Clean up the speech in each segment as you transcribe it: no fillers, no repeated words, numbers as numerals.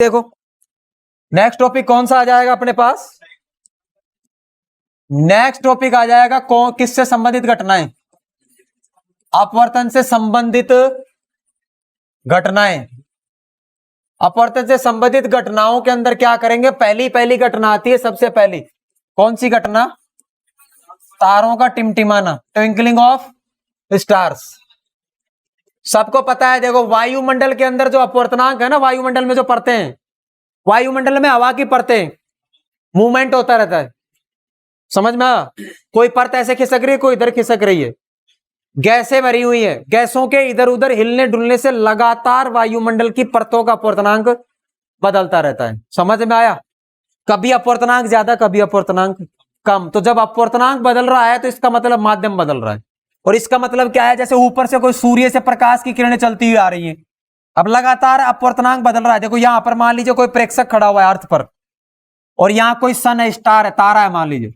देखो next topic कौन सा आ जाएगा अपने पास? नेक्स्ट टॉपिक आ जाएगा कौन, किससे संबंधित घटनाएं? अपवर्तन से संबंधित घटनाएं। अपवर्तन से संबंधित घटनाओं के अंदर क्या करेंगे? पहली घटना आती है सबसे पहली। कौन सी घटना? तारों का टिमटिमाना, ट्विंकलिंग ऑफ स्टार्स। सबको पता है, देखो वायुमंडल के अंदर जो अपवर्तनांक है ना, वायुमंडल में जो परतें हैं, वायुमंडल में हवा की परतें, मूवमेंट होता रहता है। समझ में आ? कोई परत ऐसे खिसक रही है, कोई इधर खिसक रही है, गैसें भरी हुई है, गैसों के इधर उधर हिलने डुलने से लगातार वायुमंडल की परतों का अपवर्तनांक बदलता रहता है। समझ में आया? कभी अपवर्तनांक ज्यादा, कभी अपवर्तनांक कम। तो जब अपवर्तनांक बदल रहा है तो इसका मतलब माध्यम बदल रहा है। और इसका मतलब क्या है? जैसे ऊपर से कोई सूर्य से प्रकाश की किरणें चलती हुई आ रही हैं, अब लगातार अपवर्तनांक बदल रहा है। देखो यहां पर मान लीजिए कोई प्रेक्षक खड़ा हुआ है अर्थ पर, और यहां कोई सन है, स्टार है, तारा है मान लीजिए,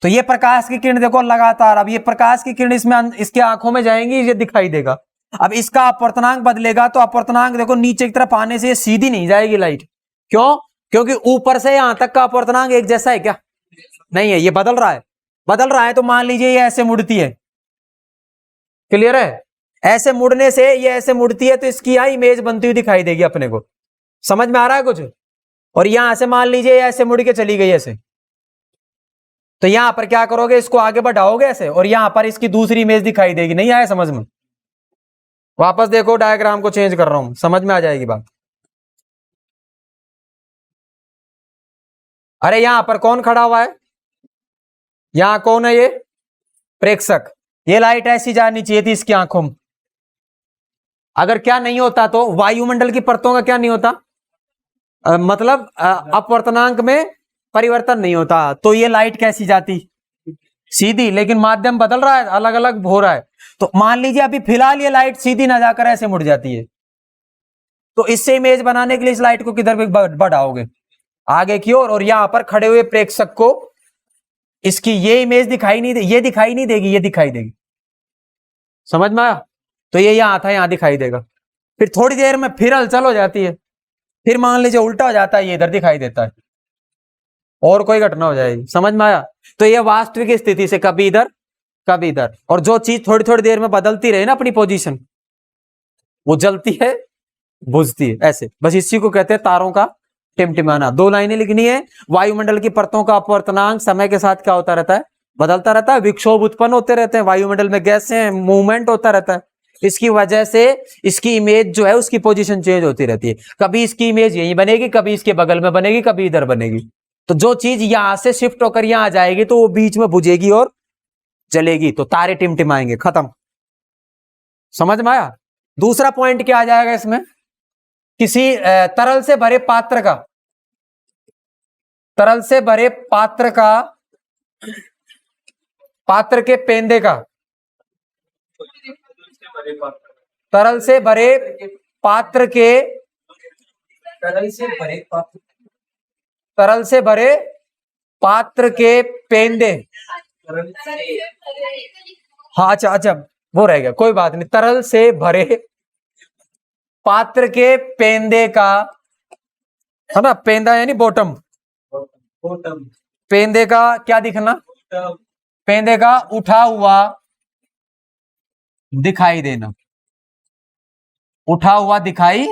तो ये प्रकाश की किरण देखो लगातार, अब ये प्रकाश की किरण इसमें इसके आंखों में जाएंगी, ये दिखाई देगा। अब इसका अपवर्तनांक बदलेगा तो अपवर्तनांक देखो नीचे की तरफ आने से ये सीधी नहीं जाएगी लाइट। क्यों? क्योंकि ऊपर से यहां तक का अपवर्तनांक एक जैसा है क्या? नहीं है, ये बदल रहा है। बदल रहा है तो मान लीजिए ये ऐसे मुड़ती है, क्लियर है? ऐसे मुड़ने से ये ऐसे मुड़ती है तो इसकी यहां इमेज बनती हुई दिखाई देगी अपने को। समझ में आ रहा है कुछ? और यहां से मान लीजिए ऐसे मुड़ के चली गई ऐसे, तो यहां पर क्या करोगे? इसको आगे बढ़ाओगे ऐसे, और यहां पर इसकी दूसरी इमेज दिखाई देगी। नहीं आया समझ में? वापस देखो, डायग्राम को चेंज कर रहा हूं, समझ में आ जाएगी बात। अरे यहां पर कौन खड़ा हुआ है? यहां कौन है? ये प्रेक्षक। ये लाइट ऐसी जानी चाहिए थी इसकी आंखों में। अगर क्या नहीं होता तो वायुमंडल की परतों का क्या नहीं होता, मतलब अपवर्तनांक में परिवर्तन नहीं होता, तो ये लाइट कैसी जाती? सीधी। लेकिन माध्यम बदल रहा है, अलग अलग हो रहा है। तो मान लीजिए अभी फिलहाल ये लाइट सीधी ना जाकर ऐसे मुड़ जाती है, तो इससे इमेज बनाने के लिए इस लाइट को किधर बढ़ाओगे? आगे की ओर। और यहां पर खड़े हुए प्रेक्षक को इसकी ये इमेज दिखाई नहीं दे, ये दिखाई नहीं देगी, ये दिखाई देगी। समझ में आया? तो ये यहां था, यहां दिखाई देगा। फिर थोड़ी देर में फिर हलचल हो जाती है, फिर मान लीजिए उल्टा हो जाता है, ये इधर दिखाई देता है, और कोई घटना हो जाएगी। समझ में आया? तो ये वास्तविक स्थिति से कभी इधर कभी इधर, और जो चीज थोड़ी थोड़ी देर में बदलती रहे ना अपनी पोजीशन, वो जलती है, बुझती है, ऐसे। बस इसी को कहते हैं तारों का टिमटिमाना। 2 लाइनें लिखनी है। वायुमंडल की परतों का अपवर्तनांक समय के साथ क्या होता रहता है? बदलता रहता है। विक्षोभ उत्पन्न होते रहते हैं, वायुमंडल में गैसें, मूवमेंट होता रहता है। इसकी वजह से इसकी इमेज जो है उसकी पोजीशन चेंज होती रहती है। कभी इसकी इमेज यहीं बनेगी, कभी इसके बगल में बनेगी, कभी इधर बनेगी। तो जो चीज यहां से शिफ्ट होकर यहां आ जाएगी तो वो बीच में बुझेगी और जलेगी, तो तारे टिमटिमाएंगे, खत्म। समझ में आया? दूसरा पॉइंट क्या आ जाएगा इसमें? किसी तरल से भरे पात्र का, तरल से भरे पात्र का, पात्र के पेंदे का, तरल से भरे पात्र के, तरल से भरे पात्र, तरल से भरे पात्र के पेंदे। हाँ अच्छा अच्छा, वो रह गया, कोई बात नहीं। तरल से भरे पात्र के पेंदे का, है ना? पेंदा यानी बॉटम, पेंदे का क्या दिखना? पेंदे का उठा हुआ दिखाई देना, उठा हुआ दिखाई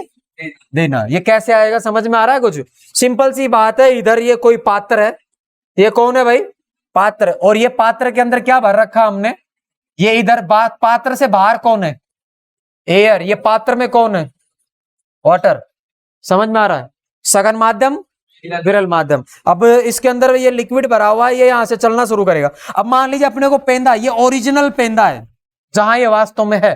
देना। ये कैसे आएगा? समझ में आ रहा है कुछ? सिंपल सी बात है। इधर ये कोई पात्र है, ये कौन है भाई? पात्र। और ये पात्र के अंदर क्या भर रखा हमने? ये इधर बात, पात्र से बाहर कौन है? एयर। ये पात्र में कौन है? वाटर। समझ में आ रहा है? सघन माध्यम, विरल माध्यम। अब इसके अंदर ये लिक्विड भरा हुआ है, ये यहां से चलना शुरू करेगा। अब मान लीजिए अपने को पेंदा, ये ओरिजिनल पेंदा है जहां ये वास्तव में है,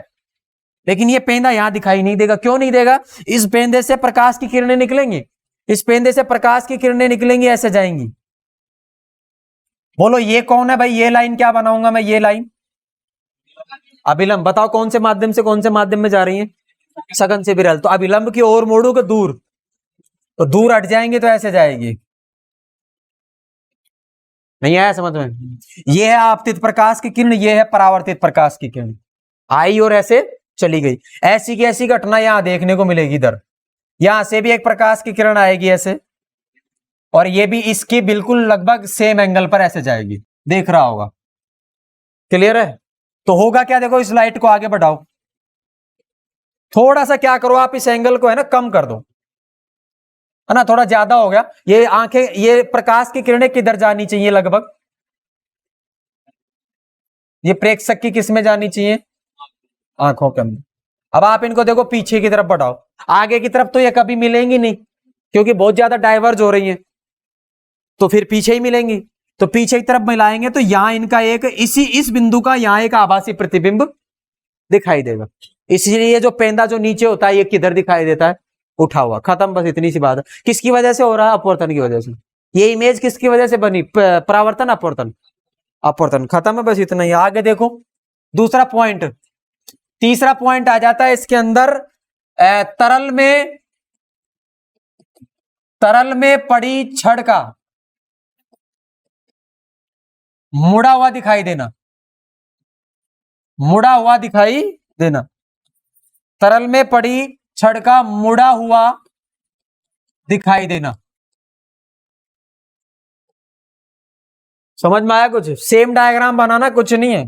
लेकिन ये पेंदा यहां दिखाई नहीं देगा। क्यों नहीं देगा? इस पेंदे से प्रकाश की किरणें निकलेंगी, इस पेंदे से प्रकाश की किरणें निकलेंगी, ऐसे जाएंगी। बोलो ये कौन है भाई? ये लाइन क्या बनाऊंगा मैं? ये लाइन अभिलंब। बताओ कौन से माध्यम से कौन से माध्यम में जा रही है? सघन से विरल। तो अभिलंब की ओर मोड़ोगे दूर, तो दूर हट जाएंगे तो ऐसे जाएगी। नहीं आया समझ में? ये है आपतित प्रकाश की किरण, ये है परावर्तित प्रकाश की किरण। आई और ऐसे चली गई। ऐसी की ऐसी घटना यहां देखने को मिलेगी इधर। यहां से भी एक प्रकाश की किरण आएगी ऐसे, और ये भी इसकी बिल्कुल लगभग सेम एंगल पर ऐसे जाएगी, देख रहा होगा, क्लियर है। तो होगा क्या, देखो इस लाइट को आगे बढ़ाओ, थोड़ा सा क्या करो आप, इस एंगल को है ना कम कर दो, है ना, थोड़ा ज्यादा हो गया। ये आंखें, ये प्रकाश की किरणें किधर जानी चाहिए लगभग, ये प्रेक्षक की किस में जानी चाहिए, आंखों के अंदर। अब आप इनको देखो पीछे की तरफ बढ़ाओ, आगे की तरफ तो ये कभी मिलेंगी नहीं क्योंकि बहुत ज्यादा डाइवर्ज हो रही हैं, तो फिर पीछे ही मिलेंगी। तो पीछे की तरफ मिलाएंगे तो यहां इनका एक इस बिंदु का यहां एक आभासी प्रतिबिंब दिखाई देगा। इसलिए जो पेंदा जो नीचे होता है ये किधर दिखाई देता है, उठा हुआ, खत्म, बस इतनी सी बात है। किसकी वजह से हो रहा है, अपवर्तन की वजह से। ये इमेज किसकी वजह से बनी, परावर्तन अपवर्तन, अपवर्तन, खत्म है, बस इतना ही। आगे देखो दूसरा पॉइंट, तीसरा पॉइंट आ जाता है इसके अंदर, तरल में पड़ी छड़ का मुड़ा हुआ दिखाई देना, मुड़ा हुआ दिखाई देना, तरल में पड़ी छड़ का मुड़ा हुआ दिखाई देना। समझ में आया कुछ, सेम डायग्राम बनाना, कुछ नहीं है।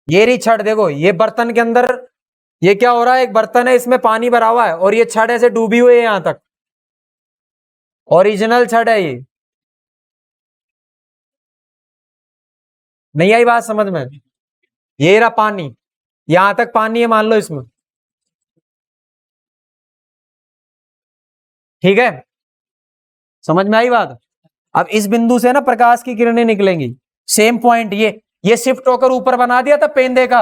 ये रही छड़, देखो ये बर्तन के अंदर ये क्या हो रहा है, एक बर्तन है इसमें पानी भरा हुआ है और ये छड़ ऐसे डूबी हुई है यहां तक, ओरिजिनल छड़ है ये। नहीं आई बात समझ में, ये रहा पानी, यहां तक पानी है मान लो इसमें, ठीक है, समझ में आई बात। अब इस बिंदु से ना प्रकाश की किरणें निकलेंगी, सेम पॉइंट, ये शिफ्ट होकर ऊपर बना दिया था पेंदे का,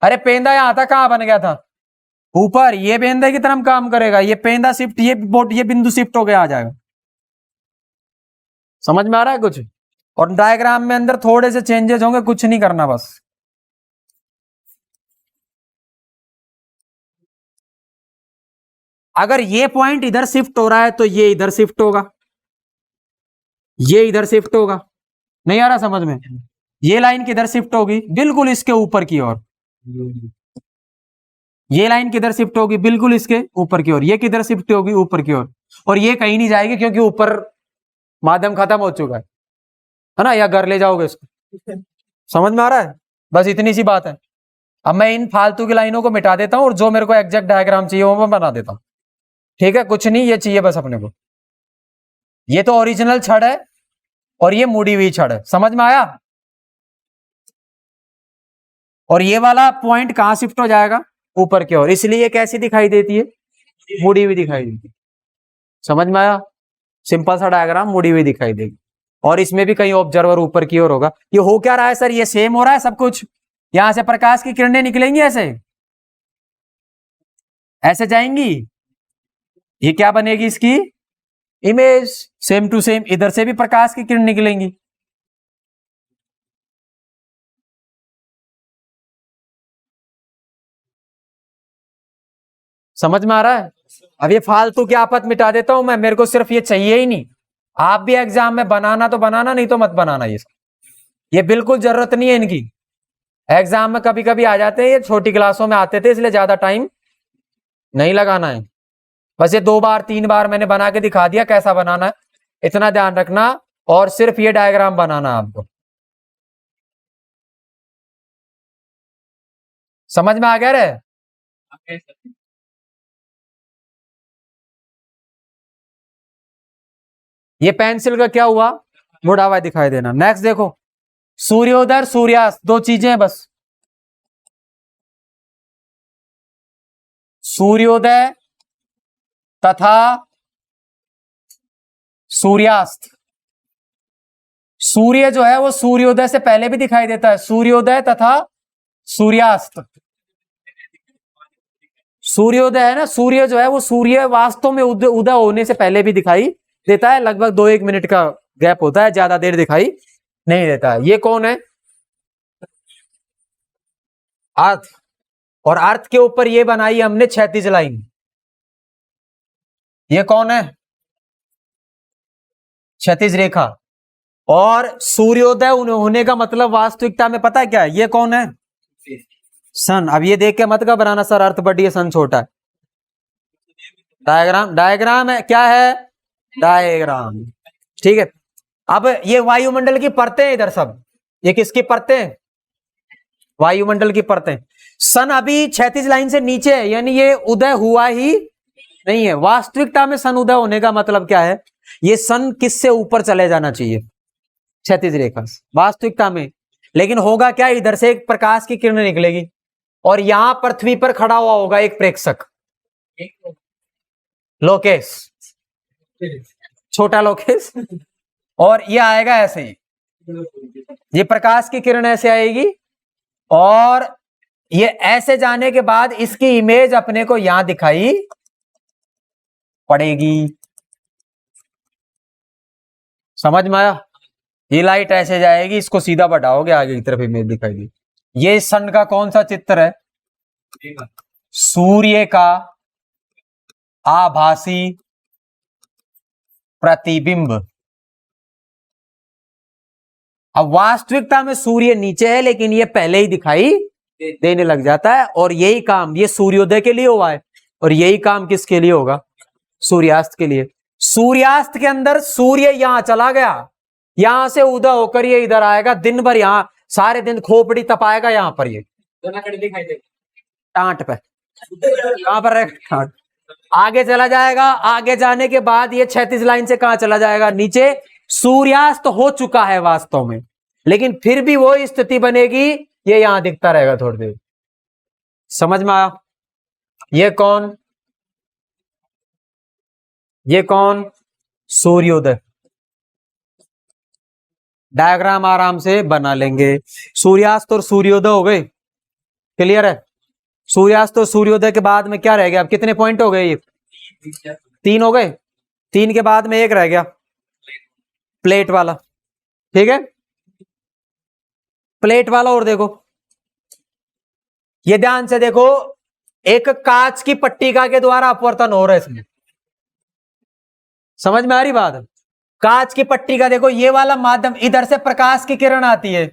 अरे पेंदा यहां था, कहां बन गया था ऊपर, ये पेंदे की तरफ काम करेगा, ये पेंदा शिफ्ट, ये बिंदु शिफ्ट हो गया, आ जाएगा। समझ में आ रहा है कुछ, और डायग्राम में अंदर थोड़े से चेंजेस होंगे, कुछ नहीं करना बस। अगर ये पॉइंट इधर शिफ्ट हो रहा है तो ये इधर शिफ्ट होगा, ये इधर शिफ्ट होगा, नहीं आ रहा समझ में, ये लाइन किधर शिफ्ट होगी, बिल्कुल इसके ऊपर की ओर, ये लाइन किधर शिफ्ट होगी, बिल्कुल इसके ऊपर की ओर, ये किधर शिफ्ट होगी, ऊपर की ओर, और ये कहीं नहीं जाएगी क्योंकि ऊपर माध्यम खत्म हो चुका है ना, या घर ले जाओगे इसको। समझ में आ रहा है, बस इतनी सी बात है। अब मैं इन फालतू की लाइनों को मिटा देता हूं और जो मेरे को एग्जैक्ट डायग्राम चाहिए वो मैं बना देता हूं, ठीक है, कुछ नहीं, ये चाहिए बस अपने को। ये तो ओरिजिनल छड़ है और ये मुड़ी हुई छड़ है, समझ में आया। और ये वाला पॉइंट कहां शिफ्ट हो जाएगा, ऊपर की ओर, इसलिए ये कैसी दिखाई देती है, मुड़ी हुई दिखाई देती है। समझ में आया, सिंपल सा डायग्राम, मुड़ी हुई दिखाई देगी। और इसमें भी कहीं ऑब्जर्वर ऊपर की ओर होगा। ये हो क्या रहा है सर, ये सेम हो रहा है सब कुछ, यहां से प्रकाश की किरणें निकलेंगी ऐसे, ऐसे जाएंगी, ये क्या बनेगी इसकी इमेज, सेम टू सेम। इधर से भी प्रकाश की किरण निकलेंगी, समझ में आ रहा है। अब ये फालतू की आफत मिटा देता हूं मैं, मेरे को सिर्फ ये चाहिए ही नहीं। आप भी एग्जाम में बनाना तो बनाना, नहीं तो मत बनाना, ये बिल्कुल जरूरत नहीं है इनकी। एग्जाम में कभी कभी आ जाते हैं, ये छोटी क्लासों में आते थे, इसलिए ज्यादा टाइम नहीं लगाना है। बस ये 2 बार 3 बार मैंने बना के दिखा दिया कैसा बनाना है, इतना ध्यान रखना, और सिर्फ ये डायग्राम बनाना आपको। समझ में आ गया रे, ये पेंसिल का क्या हुआ, मुड़ा हुआ दिखाई देना। नेक्स्ट देखो, सूर्योदय सूर्यास्त, 2 चीजें हैं बस, सूर्योदय तथा सूर्यास्त। सूर्य जो है वो सूर्योदय से पहले भी दिखाई देता है, सूर्योदय तथा सूर्यास्त। सूर्योदय है ना, सूर्य जो है वो सूर्य वास्तव में उदय होने से पहले भी दिखाई देता है, लगभग 2-1 मिनट का गैप होता है, ज्यादा देर दिखाई नहीं देता है। ये कौन है, अर्थ, और अर्थ के ऊपर ये बनाई हमने क्षैतिज लाइन, ये कौन है, क्षैतिज रेखा। और सूर्योदय होने का मतलब वास्तविकता में पता है क्या है, ये कौन है, सन। अब ये देख के मत घबराना सर अर्थ बड़ी है सन छोटा है, डायग्राम, डायग्राम है क्या है, डायग्राम, ठीक है। अब ये वायुमंडल की परतें हैं इधर सब, ये किसकी परतें हैं, वायुमंडल की परतें। सन अभी क्षैतिज लाइन से नीचे है, यानी ये उदय हुआ ही नहीं है। वास्तविकता में सन उदय होने का मतलब क्या है, ये सन किससे ऊपर चले जाना चाहिए, क्षैतिज रेखा से, वास्तविकता में। लेकिन होगा क्या, इधर से एक प्रकाश की किरण निकलेगी और यहां पृथ्वी पर खड़ा हुआ होगा एक प्रेक्षक, लोकेश, छोटा लोकेश, और ये आएगा ऐसे ही, ये प्रकाश की किरण ऐसे आएगी और ये ऐसे जाने के बाद इसकी इमेज अपने को यहां दिखाई पड़ेगी। समझ में आया, ये लाइट ऐसे जाएगी, इसको सीधा बढ़ाओगे आगे की तरफ इमेज दिखाई दी। ये सन का कौन सा चित्र है, सूर्य का आभासी प्रतिबिंब। अब वास्तविकता में सूर्य नीचे है, लेकिन ये पहले ही दिखाई देने लग जाता है। और यही काम ये सूर्योदय के लिए हुआ है, और यही काम किसके लिए होगा, सूर्यास्त के लिए। सूर्यास्त के अंदर सूर्य यहां चला गया, यहां से उदय होकर ये इधर आएगा, दिन भर यहां सारे दिन खोपड़ी तपाएगा, यहां पर ये टांट पे, कहां पर रहेगा, आगे चला जाएगा। आगे जाने के बाद ये क्षैतिज लाइन से कहां चला जाएगा, नीचे। सूर्यास्त हो चुका है वास्तव में, लेकिन फिर भी वो स्थिति बनेगी, ये यहां दिखता रहेगा थोड़ी देर। समझ में आया, ये कौन, ये कौन, सूर्योदय। डायग्राम आराम से बना लेंगे। सूर्यास्त और सूर्योदय हो गए, क्लियर है। सूर्यास्त और सूर्योदय के बाद में क्या रह गया, अब कितने पॉइंट हो गए, ये 3 हो गए। 3 के बाद में एक रह गया, प्लेट वाला, ठीक है। प्लेट वाला, और देखो ये ध्यान से देखो, एक कांच की पट्टिका के द्वारा अपवर्तन हो रहा है इसमें, समझ में आ रही बात। कांच की पट्टिका देखो, ये वाला माध्यम, इधर से प्रकाश की किरण आती है,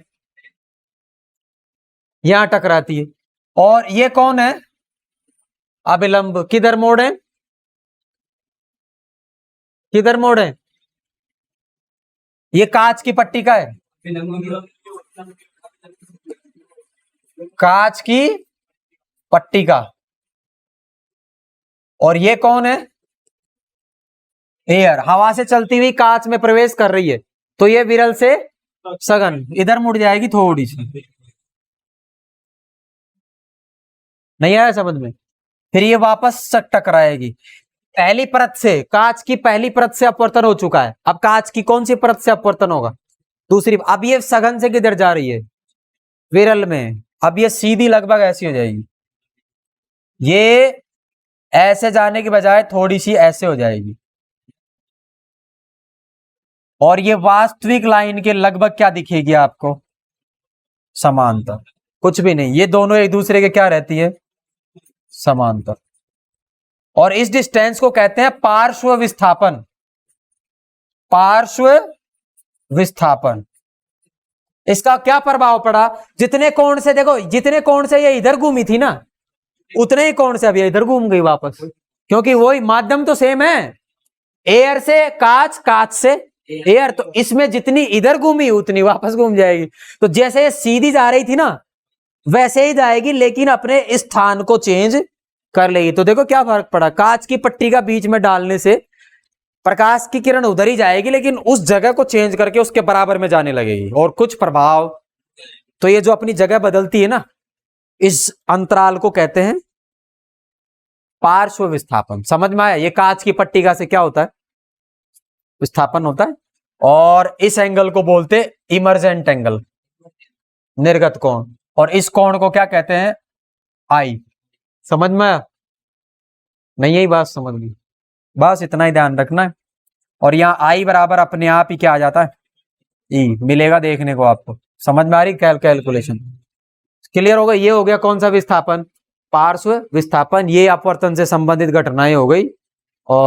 यहां टकराती है, और ये कौन है, अभिलंब। किधर मोड़ है, किधर मोड़ है, ये कांच की पट्टिका है, कांच की पट्टिका, और ये कौन है, एयर, हवा से चलती हुई कांच में प्रवेश कर रही है, तो ये विरल से सघन, इधर मुड़ जाएगी थोड़ी सी, नहीं आया समझ में। फिर ये वापस टकराएगी, पहली परत से, कांच की पहली परत से अपवर्तन हो चुका है, अब कांच की कौन सी परत से अपवर्तन होगा, दूसरी। अब ये सघन से किधर जा रही है, विरल में। अब ये सीधी लगभग ऐसी हो जाएगी, ये ऐसे जाने की बजाय थोड़ी सी ऐसे हो जाएगी, और ये वास्तविक लाइन के लगभग क्या दिखेगी आपको, समांतर, कुछ भी नहीं, ये दोनों एक दूसरे के क्या रहती है, समांतर। और इस डिस्टेंस को कहते हैं पार्श्व विस्थापन, पार्श्व विस्थापन। इसका क्या प्रभाव पड़ा, जितने कोण से देखो, जितने कोण से ये इधर घूमी थी ना, उतने ही कोण से अब ये इधर घूम गई वापस, क्योंकि वही माध्यम तो सेम है, एयर से कांच, कांच से एयर, तो इसमें जितनी इधर घूमी उतनी वापस घूम जाएगी। तो जैसे ये सीधी जा रही थी ना, वैसे ही जाएगी, लेकिन अपने स्थान को चेंज कर लेगी। तो देखो क्या फर्क पड़ा, कांच की पट्टी का बीच में डालने से प्रकाश की किरण उधर ही जाएगी, लेकिन उस जगह को चेंज करके उसके बराबर में जाने लगेगी। और कुछ प्रभाव, तो ये जो अपनी जगह बदलती है ना, इस अंतराल को कहते हैं पार्श्व विस्थापन। समझ में आया, ये कांच की पट्टिका से क्या होता है, विस्थापन होता है। और इस एंगल को बोलते इमर्जेंट एंगल, निर्गत कोण, और इस कोण को क्या कहते हैं, आई। समझ में आया, नहीं यही बात समझ गई, बस इतना ही ध्यान रखना है। और यहाँ आई बराबर अपने आप ही क्या आ जाता है, ई मिलेगा देखने को आपको। समझ में आ रही कैलकुलेशन, क्लियर हो गई। ये हो गया कौन सा विस्थापन, पार्श्व विस्थापन। ये अपवर्तन से संबंधित घटनाएं हो गई। और